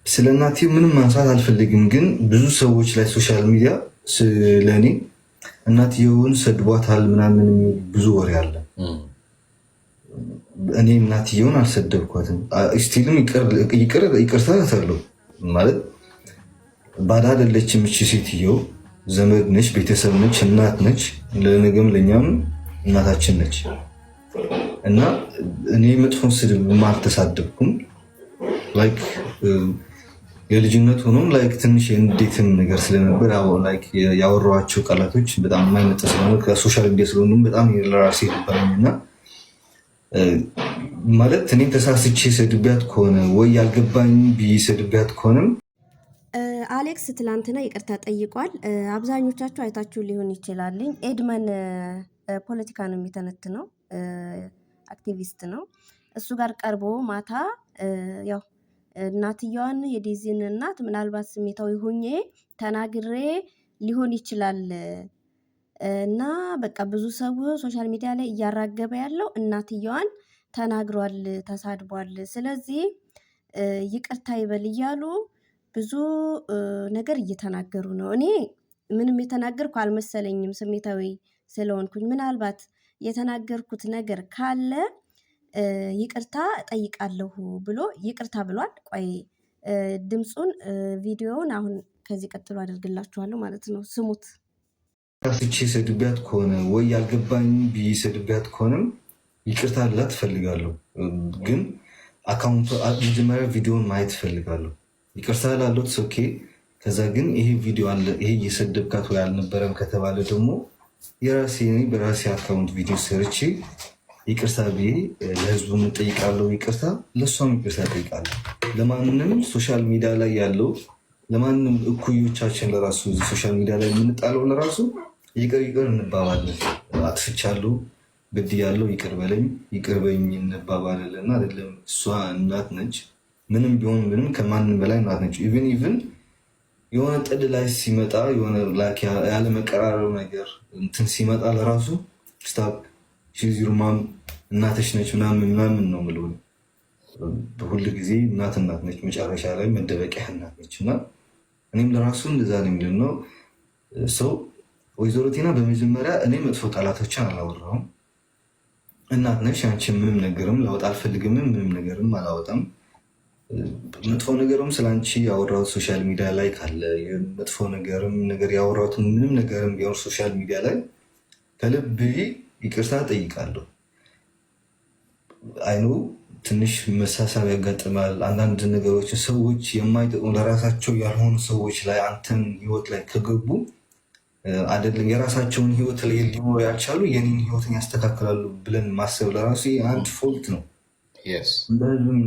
ስለ እናቴ ምንም ማንሳት አልፈልግም፣ ግን ብዙ ሰዎች ላይ ሶሻል ሚዲያ ስለእኔ እናትየውን ሰድቧታል ምናምን ብዙ ወሬ አለ። እኔ እናትየውን አልሰደብኳትም። ስቲልም ይቅርታ እላታለሁ። ማለት ባዳ አይደለችም እቺ ሴትየው፣ ዘመድ ነች፣ ቤተሰብ ነች፣ እናት ነች። ለነገም ለእኛም እናታችን ነች እና እኔ መጥፎን ስድብ አልተሳደብኩም። ላይክ የልጅነት ሆኖም ላይክ ትንሽ የንዴትም ነገር ስለነበር ያወራኋቸው ቃላቶች በጣም የማይመጣ ስለሆነ ከሶሻል ሚዲያ ስለሆኑ በጣም ለራሴ ነበረኝ እና ማለት እኔም ተሳስቼ ሰድቢያት ከሆነ ወይ ያልገባኝ ብዬ ሰድቢያት ከሆነም አሌክስ ትላንትና ይቅርታ ጠይቋል። አብዛኞቻችሁ አይታችሁ ሊሆን ይችላልኝ። ኤድመን ፖለቲካ ነው የሚተነትነው፣ አክቲቪስት ነው። እሱ ጋር ቀርቦ ማታ ያው እናትየዋን የዴዚን እናት ምናልባት ስሜታዊ ሆኜ ተናግሬ ሊሆን ይችላል እና በቃ ብዙ ሰው ሶሻል ሚዲያ ላይ እያራገበ ያለው እናትየዋን ተናግሯል፣ ተሳድቧል። ስለዚህ ይቅርታ ይበል እያሉ ብዙ ነገር እየተናገሩ ነው። እኔ ምንም የተናገርኩ አልመሰለኝም ስሜታዊ ስለሆንኩኝ። ምናልባት የተናገርኩት ነገር ካለ ይቅርታ እጠይቃለሁ ብሎ ይቅርታ ብሏል። ቆይ ድምፁን ቪዲዮውን አሁን ከዚህ ቀጥሎ አደርግላችኋለሁ ማለት ነው። ስሙት። ስቼ ሰድቢያት ከሆነ ወይ ያልገባኝ ብዬ ሰድቢያት ከሆነም ይቅርታ ልላት እፈልጋለሁ። ግን አካውንቱ መጀመሪያ ቪዲዮን ማየት እፈልጋለሁ። ይቅርታ ላለት ኦኬ። ከዛ ግን ይሄ ቪዲዮ አለ ይሄ እየሰደብካት ወይ አልነበረም ከተባለ ደግሞ በራሴ አካውንት ቪዲዮ ሰርቼ ይቅርታ ብዬ ለህዝቡ ጠይቃለሁ። ይቅርታ ለእሷም ይቅርታ ጠይቃለሁ። ለማንም ሶሻል ሚዲያ ላይ ያለው ለማንም እኩዮቻችን ለራሱ ሶሻል ሚዲያ ላይ የምንጣለው ለራሱ ይቅር እንባባለን። አጥፍቻለሁ፣ በድያለሁ፣ ይቅር በለኝ፣ ይቅር በኝ እንባባለን። አይደለም እሷ እናት ነች። ምንም ቢሆን ምንም ከማንም በላይ እናት ነች። ኢቭን የሆነ ጥድ ላይ ሲመጣ የሆነ ያለመቀራረብ ነገር እንትን ሲመጣ ለራሱ ስታፕ ሺዚሩማም እናትሽ ነች ምናምን ነው የምለው። ሁል ጊዜ እናት ነች፣ መጨረሻ ላይ መደበቂያ እናት ነች። እና እኔም ለራሱ እንደዛ ነው የሚለው ሰው። ወይዘሮ ቲና በመጀመሪያ እኔ መጥፎ ቃላቶችን አላወራሁም። እናት ነች አንቺ ምንም ነገርም ላወጣ አልፈልግም፣ ምንም ነገርም አላወጣም። መጥፎ ነገርም ስለአንቺ ያወራሁት ሶሻል ሚዲያ ላይ ካለ መጥፎ ነገርም ነገር ያወራሁት ምንም ነገርም ቢሆን ሶሻል ሚዲያ ላይ ከልብ ይቅርታ ጠይቃለሁ። አይኑ ትንሽ መሳሳብ ያጋጥማል። አንዳንድ ነገሮች ሰዎች የማይጠቅሙ ለራሳቸው ያልሆኑ ሰዎች ላይ አንተን ህይወት ላይ ከገቡ አይደለም የራሳቸውን ህይወት ላይ ሊኖሩ ያልቻሉ የኔን ህይወትን ያስተካክላሉ ብለን ማሰብ ለራሱ አንድ ፎልት ነው። እንደህዝብም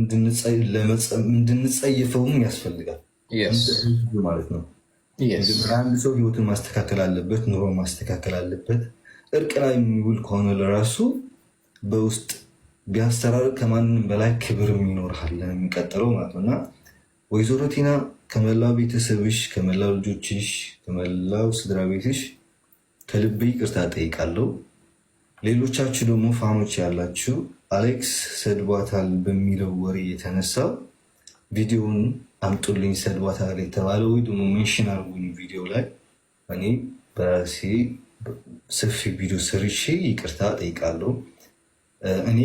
እንድንጸየፈውም ያስፈልጋል ማለት ነው። አንድ ሰው ህይወትን ማስተካከል አለበት፣ ኑሮ ማስተካከል አለበት። እርቅ ላይ የሚውል ከሆነ ለራሱ በውስጥ ቢያስተራርቅ ከማንም በላይ ክብርም ይኖርሃል የሚቀጥለው ማለት ነው። እና ወይዘሮ ቲና ከመላው ቤተሰብሽ፣ ከመላው ልጆችሽ፣ ከመላው ስድራ ቤትሽ ከልብ ይቅርታ ጠይቃለሁ። ሌሎቻችሁ ደግሞ ፋኖች ያላችሁ አሌክስ ሰድቧታል በሚለው ወሬ የተነሳ ቪዲዮውን አምጡልኝ ሰድቧታል የተባለ ወይ ደግሞ ሜንሽን አርጉኝ ቪዲዮ ላይ እኔ በራሴ ሰፊ ቪዲዮ ሰርቼ ይቅርታ ጠይቃለሁ። እኔ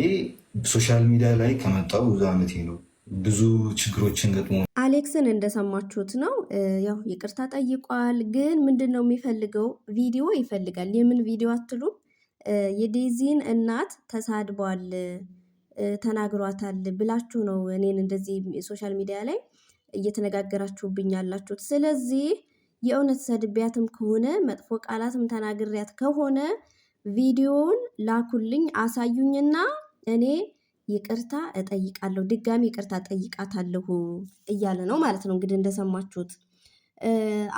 ሶሻል ሚዲያ ላይ ከመጣሁ ብዙ ዓመቴ ነው። ብዙ ችግሮችን ገጥሞ አሌክስን እንደሰማችሁት ነው። ያው ይቅርታ ጠይቋል። ግን ምንድን ነው የሚፈልገው? ቪዲዮ ይፈልጋል። የምን ቪዲዮ አትሉ? የዴዚን እናት ተሳድቧል፣ ተናግሯታል ብላችሁ ነው እኔን እንደዚህ ሶሻል ሚዲያ ላይ እየተነጋገራችሁብኝ ያላችሁት። ስለዚህ የእውነት ሰድቢያትም ከሆነ መጥፎ ቃላትም ተናግሪያት ከሆነ ቪዲዮውን ላኩልኝ፣ አሳዩኝና እኔ ይቅርታ እጠይቃለሁ፣ ድጋሚ ይቅርታ ጠይቃታለሁ እያለ ነው ማለት ነው። እንግዲህ እንደሰማችሁት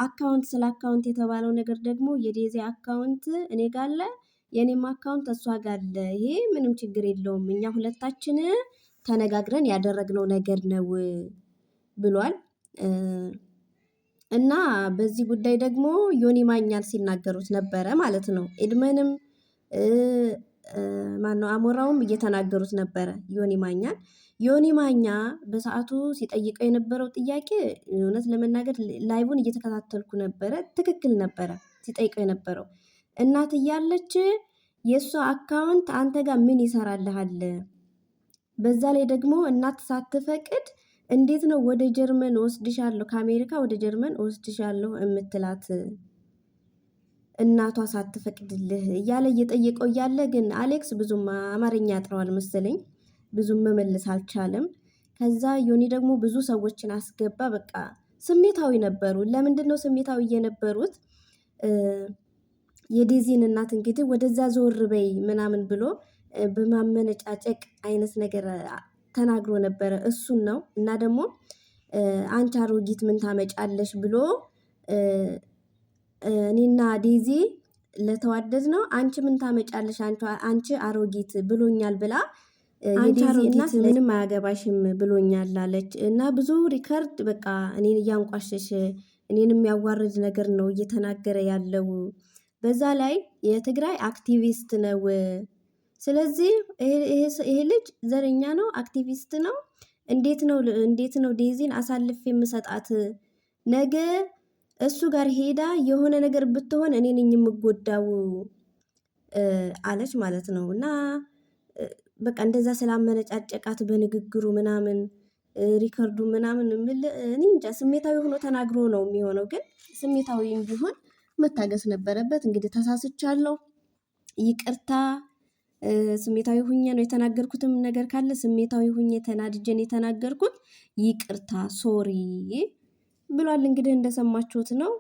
አካውንት ስለ አካውንት የተባለው ነገር ደግሞ የዴዚ አካውንት እኔ ጋለ የኔም አካውንት እሷ ጋለ፣ ይሄ ምንም ችግር የለውም፣ እኛ ሁለታችን ተነጋግረን ያደረግነው ነገር ነው ብሏል። እና በዚህ ጉዳይ ደግሞ ዮኒ ማኛን ሲናገሩት ነበረ ማለት ነው። ኤድመንም ማነው አሞራውም እየተናገሩት ነበረ ዮኒ ማኛን። ዮኒ ማኛ በሰዓቱ ሲጠይቀው የነበረው ጥያቄ እውነት ለመናገር ላይቡን እየተከታተልኩ ነበረ። ትክክል ነበረ ሲጠይቀው የነበረው። እናት እያለች የእሷ አካውንት አንተ ጋር ምን ይሰራልሃል? በዛ ላይ ደግሞ እናት ሳትፈቅድ እንዴት ነው ወደ ጀርመን ወስድሻለሁ ከአሜሪካ ወደ ጀርመን ወስድሻለሁ የምትላት እናቷ ሳትፈቅድልህ እያለ እየጠየቀው እያለ ግን አሌክስ ብዙም አማርኛ ያጥረዋል መሰለኝ ብዙም መመለስ አልቻለም። ከዛ ዮኒ ደግሞ ብዙ ሰዎችን አስገባ። በቃ ስሜታዊ ነበሩ። ለምንድን ነው ስሜታዊ የነበሩት? የዴዚን እናት እንግዲህ ወደዛ ዞር በይ ምናምን ብሎ በማመነጫጨቅ አይነት ነገር ተናግሮ ነበረ። እሱን ነው እና ደግሞ አንቺ አሮጊት ምን ታመጫለሽ ብሎ እኔና ዴዚ ለተዋደድ ነው አንቺ ምን ታመጫለሽ አንቺ አሮጊት ብሎኛል ብላ የዴዚ እናት ምንም አያገባሽም ብሎኛል አለች። እና ብዙ ሪከርድ በቃ እኔን እያንቋሸሽ እኔን የሚያዋርድ ነገር ነው እየተናገረ ያለው። በዛ ላይ የትግራይ አክቲቪስት ነው። ስለዚህ ይሄ ልጅ ዘረኛ ነው፣ አክቲቪስት ነው። እንዴት ነው ዴዚን አሳልፍ የምሰጣት? ነገ እሱ ጋር ሄዳ የሆነ ነገር ብትሆን እኔ ነኝ የምጎዳው አለች ማለት ነው። እና በቃ እንደዛ ስላመነጫጨቃት በንግግሩ ምናምን ሪከርዱ ምናምን እኔ እንጃ ስሜታዊ ሆኖ ተናግሮ ነው የሚሆነው። ግን ስሜታዊም ቢሆን መታገስ ነበረበት። እንግዲህ ተሳስቻለሁ፣ ይቅርታ፣ ስሜታዊ ሁኜ ነው የተናገርኩትም ነገር ካለ ስሜታዊ ሁኜ ተናድጄን የተናገርኩት ይቅርታ ሶሪ ብሏል። እንግዲህ እንደሰማችሁት ነው።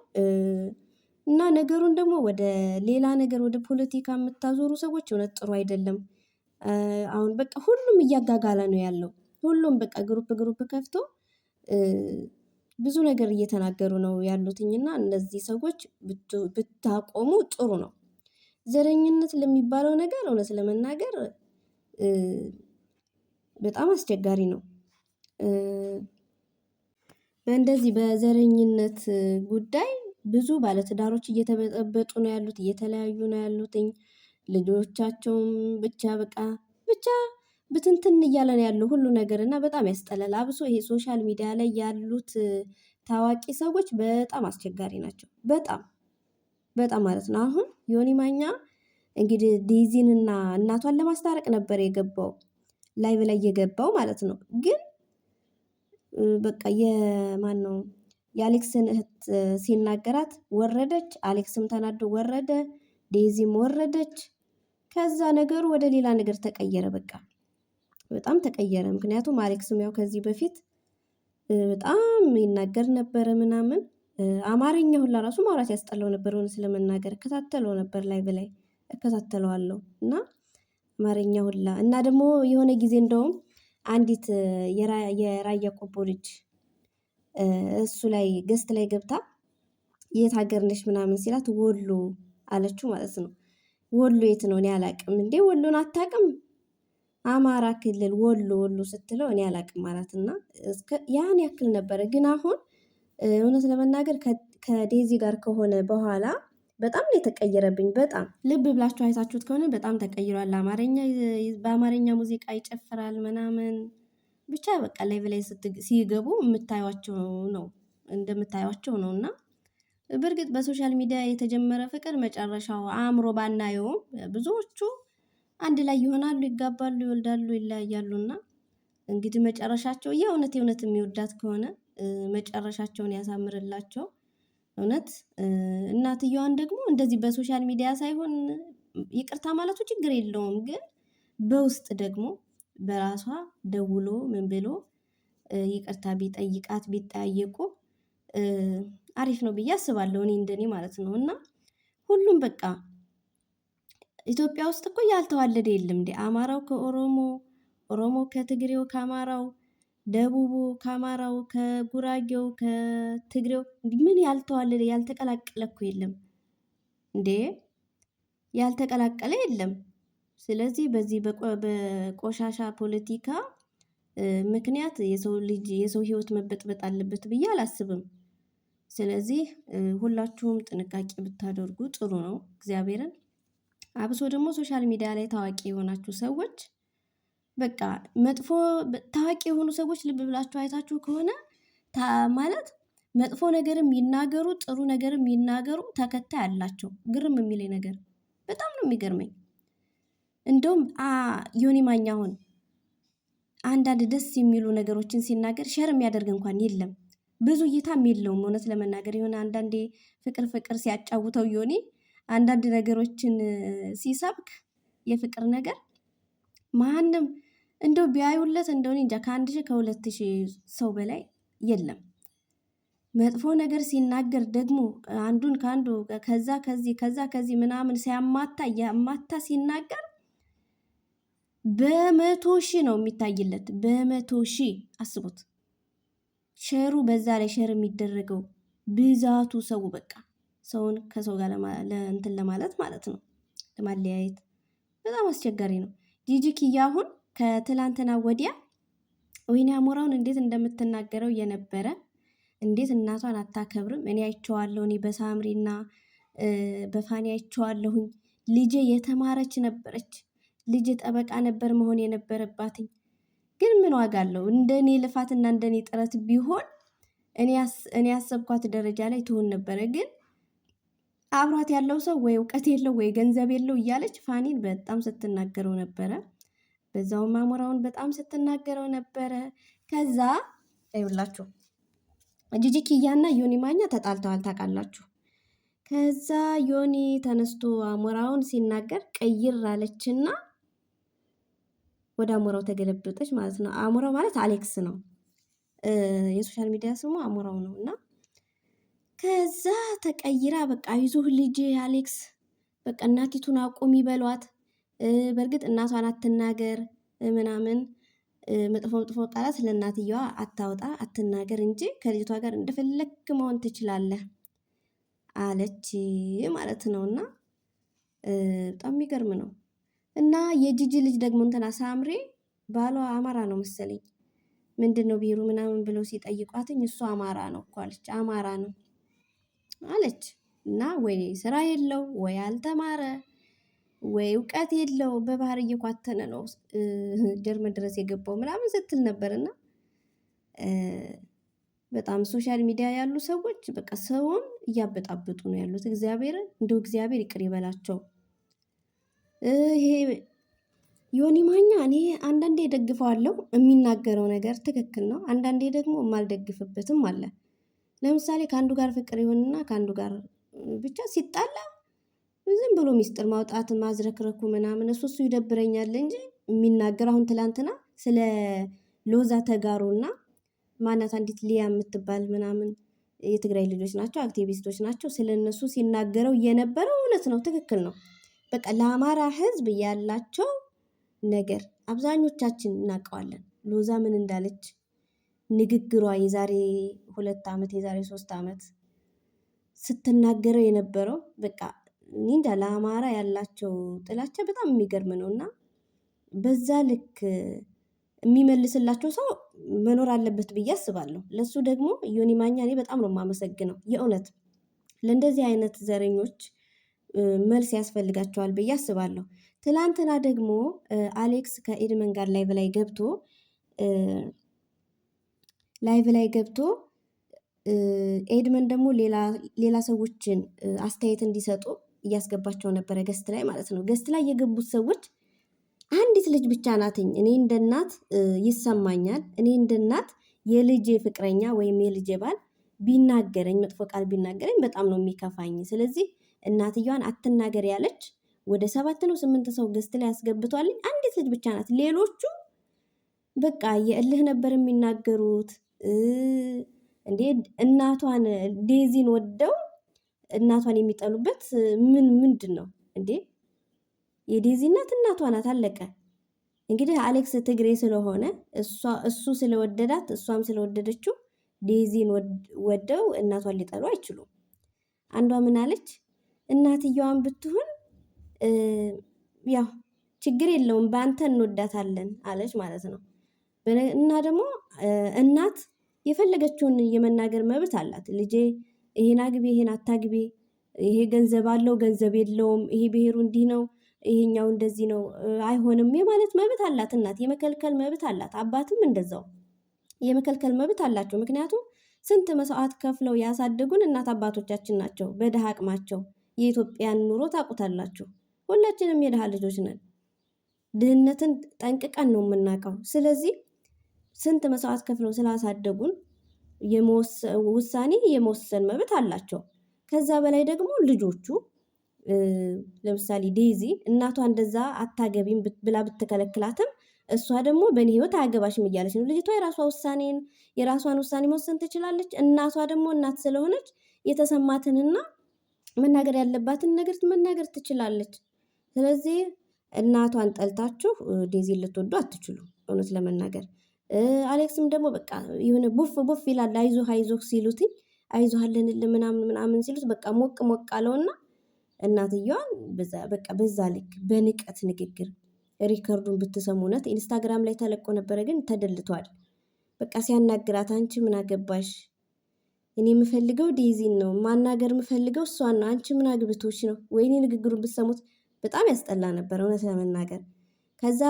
እና ነገሩን ደግሞ ወደ ሌላ ነገር ወደ ፖለቲካ የምታዞሩ ሰዎች እውነት ጥሩ አይደለም። አሁን በቃ ሁሉም እያጋጋለ ነው ያለው። ሁሉም በቃ ግሩፕ ከፍቶ ብዙ ነገር እየተናገሩ ነው ያሉትኝና እነዚህ ሰዎች ብታቆሙ ጥሩ ነው። ዘረኝነት ለሚባለው ነገር እውነት ለመናገር በጣም አስቸጋሪ ነው። በእንደዚህ በዘረኝነት ጉዳይ ብዙ ባለትዳሮች እየተበጠበጡ ነው ያሉት፣ እየተለያዩ ነው ያሉትኝ። ልጆቻቸውም ብቻ ብትንትን እያለ ነው ያለው ሁሉ ነገር እና በጣም ያስጠላል። አብሶ ይሄ ሶሻል ሚዲያ ላይ ያሉት ታዋቂ ሰዎች በጣም አስቸጋሪ ናቸው። በጣም ማለት ነው። አሁን ዮኒ ማኛ እንግዲህ ዴዚንና እናቷን ለማስታረቅ ነበር የገባው ላይቭ ላይ የገባው ማለት ነው። ግን በቃ የማነው የአሌክስን እህት ሲናገራት ወረደች። አሌክስም ተናዶ ወረደ፣ ዴዚም ወረደች። ከዛ ነገሩ ወደ ሌላ ነገር ተቀየረ። በቃ በጣም ተቀየረ። ምክንያቱም አሌክስም ያው ከዚህ በፊት በጣም ይናገር ነበረ ምናምን አማርኛ ሁላ ራሱ ማውራት ያስጠላው ነበር። ሆነ ስለመናገር እከታተለው ነበር ላይቭ ላይ እከታተለዋለሁ እና አማርኛ ሁላ እና ደግሞ የሆነ ጊዜ እንደውም አንዲት የራያ ቆቦ ልጅ እሱ ላይ ገስት ላይ ገብታ የት ሀገር ነሽ ምናምን ሲላት ወሎ አለችው ማለት ነው። ወሎ የት ነው? እኔ አላቅም። እንዴ ወሎን አታቅም? አማራ ክልል ወሎ ስትለው እኔ አላቅም ማለት እና ያን ያክል ነበረ። ግን አሁን እውነት ለመናገር ከዴዚ ጋር ከሆነ በኋላ በጣም ነው የተቀየረብኝ። በጣም ልብ ብላችሁ አይታችሁት ከሆነ በጣም ተቀይሯል። በአማርኛ ሙዚቃ ይጨፍራል ምናምን ብቻ በቃ ላይቭ ላይ ሲገቡ እንደምታዩቸው ነው። እና በእርግጥ በሶሻል ሚዲያ የተጀመረ ፍቅር መጨረሻው አእምሮ ባናየውም ብዙዎቹ አንድ ላይ ይሆናሉ፣ ይጋባሉ፣ ይወልዳሉ፣ ይለያያሉና እንግዲህ መጨረሻቸው የእውነት የሚወዳት ከሆነ መጨረሻቸውን ያሳምርላቸው። እውነት እናትየዋን ደግሞ እንደዚህ በሶሻል ሚዲያ ሳይሆን ይቅርታ ማለቱ ችግር የለውም። ግን በውስጥ ደግሞ በራሷ ደውሎ ምን ብሎ ይቅርታ ቢጠይቃት ቢጠያየቁ አሪፍ ነው ብዬ አስባለሁ። እኔ እንደኔ ማለት ነው። እና ሁሉም በቃ ኢትዮጵያ ውስጥ እኮ ያልተዋለደ የለም እንዴ! አማራው ከኦሮሞ፣ ኦሮሞ ከትግሬው፣ ከአማራው፣ ደቡቡ ከአማራው፣ ከጉራጌው፣ ከትግሬው ምን ያልተዋለደ ያልተቀላቀለ እኮ የለም እንዴ! ያልተቀላቀለ የለም። ስለዚህ በዚህ በቆሻሻ ፖለቲካ ምክንያት የሰው ህይወት መበጥበጥ አለበት ብዬ አላስብም። ስለዚህ ሁላችሁም ጥንቃቄ ብታደርጉ ጥሩ ነው። እግዚአብሔርን አብሶ ደግሞ ሶሻል ሚዲያ ላይ ታዋቂ የሆናችሁ ሰዎች በቃ መጥፎ ታዋቂ የሆኑ ሰዎች ልብ ብላችሁ አይታችሁ ከሆነ ማለት መጥፎ ነገርም ይናገሩ ጥሩ ነገርም ይናገሩ ተከታይ አላቸው። ግርም የሚለኝ ነገር በጣም ነው የሚገርመኝ። እንደውም ዮኒ ማኛ አሁን አንዳንድ ደስ የሚሉ ነገሮችን ሲናገር ሸር የሚያደርግ እንኳን የለም፣ ብዙ እይታም የለውም። እውነት ለመናገር የሆነ አንዳንዴ ፍቅር ሲያጫውተው ዮኒ አንዳንድ ነገሮችን ሲሰብክ የፍቅር ነገር ማንም እንደው ቢያዩለት እንደው እንጃ ከ1000 ከ2000 ሰው በላይ የለም። መጥፎ ነገር ሲናገር ደግሞ አንዱን ከአንዱ ከዛ ከዚህ ምናምን ያማታ ሲናገር በመቶ ሺህ ነው የሚታይለት። በመቶ ሺህ አስቡት። ሸሩ በዛ ላይ ሸር የሚደረገው ብዛቱ ሰው በቃ ሰውን ከሰው ጋር እንትን ለማለት ማለት ነው፣ ለማለያየት በጣም አስቸጋሪ ነው። ጂጂ ኪያ አሁን ከትላንትና ወዲያ ወይኔ አሞራውን እንዴት እንደምትናገረው የነበረ እንዴት እናቷን አታከብርም። እኔ አይቼዋለሁ። እኔ በሳምሪና በፋኒ አይቼዋለሁኝ። ልጄ የተማረች ነበረች። ልጄ ጠበቃ ነበር መሆን የነበረባትኝ። ግን ምን ዋጋ አለው? እንደኔ ልፋትና እንደኔ ጥረት ቢሆን እኔ ያሰብኳት ደረጃ ላይ ትሆን ነበረ። ግን አብሯት ያለው ሰው ወይ እውቀት የለው ወይ ገንዘብ የለው እያለች ፋኒን በጣም ስትናገረው ነበረ። በዛውም አሞራውን በጣም ስትናገረው ነበረ። ከዛ ይኸውላችሁ ጂጂ ኪያና ዮኒ ማኛ ተጣልተዋል ታውቃላችሁ። ከዛ ዮኒ ተነስቶ አሞራውን ሲናገር ቀይር አለችና ወደ አሞራው ተገለበጠች ማለት ነው። አሞራው ማለት አሌክስ ነው፣ የሶሻል ሚዲያ ስሙ አሞራው ነው። እና ከዛ ተቀይራ በቃ አይዞህ ልጅ አሌክስ በቃ እናቲቱን አቁም ይበሏት። በእርግጥ እናቷን አትናገር ምናምን መጥፎ ቃላት ለእናትየዋ አታውጣ አትናገር እንጂ ከልጅቷ ጋር እንደፈለክ መሆን ትችላለህ አለች ማለት ነው። እና በጣም የሚገርም ነው። እና የጂጂ ልጅ ደግሞ እንትና ሳምሬ ባሏ አማራ ነው መሰለኝ፣ ምንድን ነው ብሔሩ ምናምን ብለው ሲጠይቋትኝ እሱ አማራ ነው እኮ አለች። አማራ ነው አለች። እና ወይ ስራ የለው ወይ አልተማረ ወይ እውቀት የለው በባህር እየኳተነ ነው ጀርመን ድረስ የገባው ምናምን ስትል ነበርና በጣም ሶሻል ሚዲያ ያሉ ሰዎች በቃ ሰውን እያበጣበጡ ነው ያሉት። እግዚአብሔርን እንደው እግዚአብሔር ይቅር ይበላቸው። ይሄ ዮኒ ማኛ እኔ አንዳንዴ ደግፈዋለሁ፣ የሚናገረው ነገር ትክክል ነው። አንዳንዴ ደግሞ የማልደግፍበትም አለ። ለምሳሌ ከአንዱ ጋር ፍቅር ይሆንና ከአንዱ ጋር ብቻ ሲጣላ ዝም ብሎ ሚስጥር ማውጣት ማዝረክረኩ ምናምን እሱ ይደብረኛል እንጂ የሚናገር አሁን ትላንትና ስለ ሎዛ ተጋሩና ማናት አንዲት ሊያ የምትባል ምናምን የትግራይ ልጆች ናቸው፣ አክቲቪስቶች ናቸው። ስለነሱ ሲናገረው የነበረው እውነት ነው፣ ትክክል ነው። በቃ ለአማራ ሕዝብ ያላቸው ነገር አብዛኞቻችን እናውቀዋለን። ሎዛ ምን እንዳለች ንግግሯ የዛሬ 2 ዓመት የዛሬ 3 ዓመት ስትናገረው የነበረው በቃ እንጃ ለአማራ ያላቸው ጥላቻ በጣም የሚገርም ነው። እና በዛ ልክ የሚመልስላቸው ሰው መኖር አለበት ብዬ አስባለሁ። ለሱ ደግሞ ዮኒ ማኛ እኔ በጣም ነው የማመሰግነው። የእውነት ለእንደዚህ አይነት ዘረኞች መልስ ያስፈልጋቸዋል ብዬ አስባለሁ። ትላንትና ደግሞ አሌክስ ከኤድመን ጋር ላይቭ ላይ ገብቶ ኤድመን ደግሞ ሌላ ሰዎችን አስተያየት እንዲሰጡ እያስገባቸው ነበረ፣ ገስት ላይ ማለት ነው። ገስት ላይ የገቡት ሰዎች አንዲት ልጅ ብቻ ናትኝ። እኔ እንደ እናት ይሰማኛል። እኔ እንደ እናት የልጄ ፍቅረኛ ወይም የልጄ ባል ቢናገረኝ መጥፎ ቃል ቢናገረኝ በጣም ነው የሚከፋኝ። ስለዚህ እናትየዋን አትናገር ያለች ወደ 7 ነው 8 ሰው ገስት ላይ ያስገብቷልኝ። አንዲት ልጅ ብቻ ናት። ሌሎቹ በቃ የእልህ ነበር የሚናገሩት። እንዴ እናቷን ዴዚን ወደው እናቷን የሚጠሉበት ምንድን ነው እንዴ? የዴዚ እናቷ ናት፣ አለቀ። እንግዲህ አሌክስ ትግሬ ስለሆነ እሱ ስለወደዳት እሷም ስለወደደችው ዴዚን ወደው እናቷን ሊጠሉ አይችሉም። አንዷ ምን አለች? እናትየዋን ብትሆን ያው ችግር የለውም በአንተ እንወዳታለን አለች ማለት ነው። እና ደግሞ እናት የፈለገችውን የመናገር መብት አላት። ልጄ ይሄን አግቢ፣ ይሄን አታግቢ፣ ይሄ ገንዘብ አለው ገንዘብ የለውም፣ ይሄ ብሔሩ እንዲህ ነው ይሄኛው እንደዚህ ነው አይሆንም የማለት መብት አላት እናት፣ የመከልከል መብት አላት። አባትም እንደዛው የመከልከል መብት አላቸው። ምክንያቱም ስንት መስዋዕት ከፍለው ያሳደጉን እናት አባቶቻችን ናቸው በድሃ አቅማቸው። የኢትዮጵያን ኑሮ ታውቁታላችሁ። ሁላችንም የድሃ ልጆች ነን። ድህነትን ጠንቅቀን ነው የምናውቀው። ስለዚህ ስንት መስዋዕት ከፍለው ስላሳደጉን ውሳኔ የመወሰን መብት አላቸው። ከዛ በላይ ደግሞ ልጆቹ ለምሳሌ ዴዚ እናቷ እንደዛ አታገቢም ብላ ብትከለክላትም እሷ ደግሞ በእኔ ህይወት አያገባሽም እያለች ነው። ልጅቷ የራሷን ውሳኔ መወሰን ትችላለች። እናቷ ደግሞ እናት ስለሆነች የተሰማትንና መናገር ያለባትን ነገር መናገር ትችላለች። ስለዚህ እናቷን ጠልታችሁ ዴዚን ልትወዱ አትችሉ እውነት ለመናገር። አሌክስም ደግሞ በቃ የሆነ ቡፍ ይላል። አይዞህ ሲሉትኝ አይዞህ አለንልህ ምናምን ሲሉት በቃ ሞቅ አለውና እናትየዋን በዛ ልክ በንቀት ንግግር ሪከርዱን ብትሰሙ እውነት ኢንስታግራም ላይ ተለቆ ነበረ፣ ግን ተደልቷል። በቃ ሲያናግራት አንቺ ምን አገባሽ? እኔ የምፈልገው ዴዚን ነው ማናገር የምፈልገው እሷን ነው። አንቺ ምን አግብቶች ነው? ወይኔ ንግግሩን ብትሰሙት በጣም ያስጠላ ነበር እውነት ለመናገር። ከዛ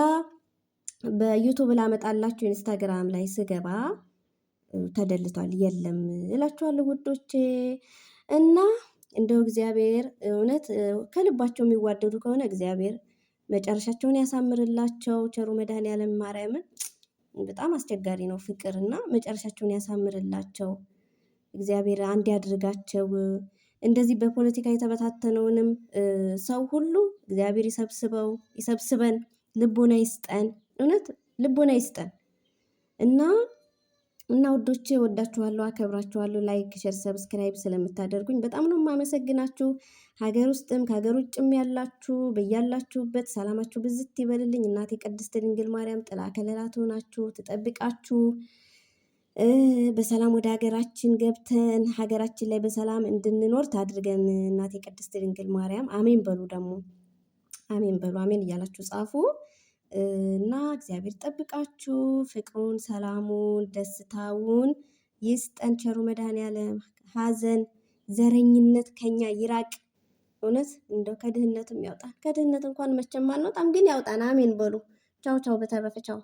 በዩቱብ ላመጣላችሁ ኢንስታግራም ላይ ስገባ ተደልቷል። የለም እላችኋለሁ ውዶቼ። እና እንደው እግዚአብሔር እውነት ከልባቸው የሚዋደዱ ከሆነ እግዚአብሔር መጨረሻቸውን ያሳምርላቸው። ቸሩ መድኃኔዓለም ማርያምን በጣም አስቸጋሪ ነው ፍቅር እና መጨረሻቸውን ያሳምርላቸው። እግዚአብሔር አንድ ያድርጋቸው። እንደዚህ በፖለቲካ የተበታተነውንም ሰው ሁሉ እግዚአብሔር ይሰብስበን፣ ልቦና ይስጠን። እውነት ልቦና ይስጠን እና ውዶቼ ወዳችኋለሁ፣ አከብራችኋለሁ። ላይክ፣ ሼር፣ ሰብስክራይብ ስለምታደርጉኝ በጣም ነው የማመሰግናችሁ። ሀገር ውስጥም ከሀገር ውጭም ያላችሁ በያላችሁበት ሰላማችሁ ብዝት ይበልልኝ። እናቴ ቅድስት ድንግል ማርያም ጥላ ከለላ ትሆናችሁ፣ ትጠብቃችሁ። በሰላም ወደ ሀገራችን ገብተን ሀገራችን ላይ በሰላም እንድንኖር ታድርገን። እናቴ ቅድስት ድንግል ማርያም አሜን በሉ። ደግሞ አሜን በሉ። አሜን እያላችሁ ጻፉ። እና እግዚአብሔር ጠብቃችሁ ፍቅሩን፣ ሰላሙን፣ ደስታውን ይስጠን ቸሩ መድኃኔዓለም። ሀዘን፣ ዘረኝነት ከኛ ይራቅ። እውነት እንደው ከድህነትም ያውጣን። ከድህነት እንኳን መቼም አንወጣም፣ ግን ያውጣን። አሜን በሉ። ቻው ቻው። በተረፈ ቻው።